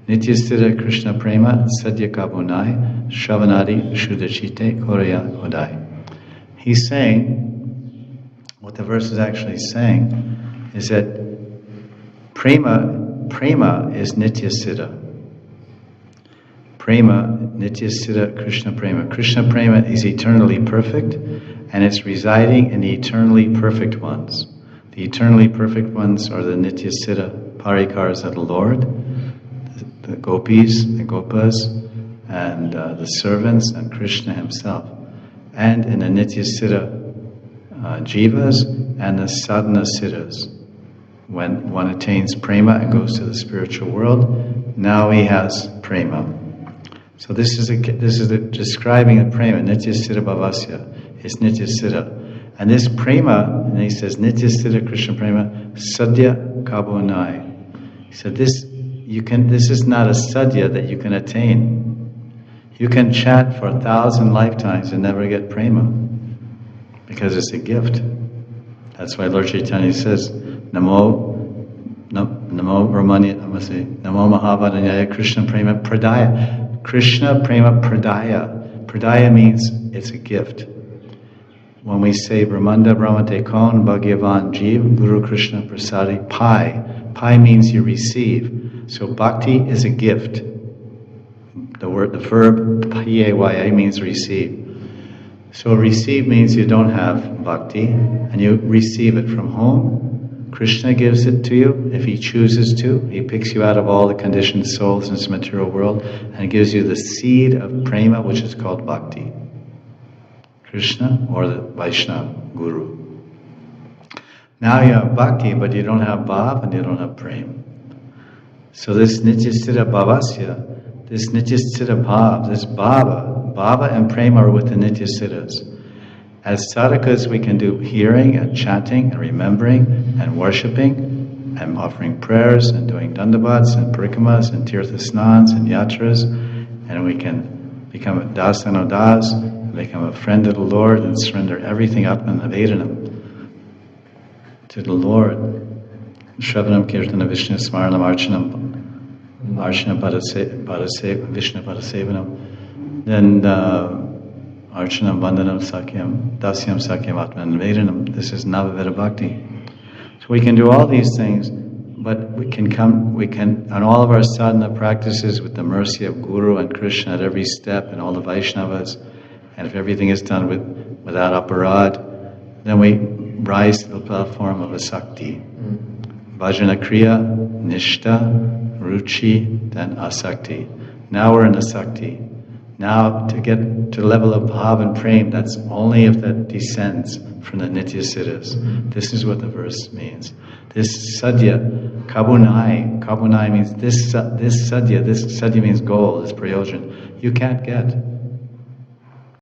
Nityasthira Krishna Prema Sadhya Kabunai Shravanadi Shuddhachite Koraya Kodai. He's saying, what the verse is actually saying, is that Prema is Nityasthira. Prema, Nityasthira Krishna Prema. Krishna Prema is eternally perfect, and it's residing in the eternally perfect ones. The eternally perfect ones are the Nityasthira Parikars of the Lord, the gopis, the gopas, and the servants, and Krishna himself. And in the Nityasthira jivas and the sadhana siddhas. When one attains prema and goes to the spiritual world, now he has prema. So this is describing a prema, Nityasthira Bhavasya. It's Nityasthira. And this prema, and he says, Nityasthira Krishna Prema, Sadhya Kabonai. He said, this is not a sadhya that you can attain. You can chant for 1,000 lifetimes and never get prema, because it's a gift. That's why Lord Chaitanya says, Namo Ramani, Namo Mahavadanyaya Krishna Prema Pradaya. Krishna Prema Pradaya. Pradaya means it's a gift. When we say Brahmanda Brahmate Kon Bhagyavan Jeev Guru Krishna Prasadi Pai. Pai means you receive. So bhakti is a gift. The verb P-A-Y-A means receive. So receive means you don't have bhakti and you receive it from whom? Krishna gives it to you if he chooses to. He picks you out of all the conditioned souls in this material world and gives you the seed of prema, which is called bhakti. Krishna or the Vaishnava Guru. Now you have bhakti, but you don't have bhav and you don't have prema. So this Nityasthira Bhavasya, this Nityasthira Bhav, this Bhava and prema are with the Nityasthiras. As sadhakas, we can do hearing and chanting and remembering and worshipping and offering prayers and doing dandavats and parikramas and tirtha snans and yatras, and we can become a dasanodas, become a friend of the Lord and surrender everything atman avedanam to the Lord. Shravanam Kirtana Vishnu Smaranam Archanam Vishnu Padasevanam. Then Archanam Vandanam Sakyam Dasyam Sakyam Atman Vedanam. This is Navaveda Bhakti. So we can do all these things, but we can on all of our sadhana practices with the mercy of Guru and Krishna at every step and all the Vaishnavas, and if everything is done without aparad, then we rise to the platform of a Sakti. Bhajana Kriya, Nishta, Ruchi, then Asakti. Now we're in a Sakti. Now to get to the level of Bhav and Prem, that's only if that descends from the Nityasiddhas. This is what the verse means. This Sadhya, Kabunai means this Sadhya means goal, this Prayojan, you can't get.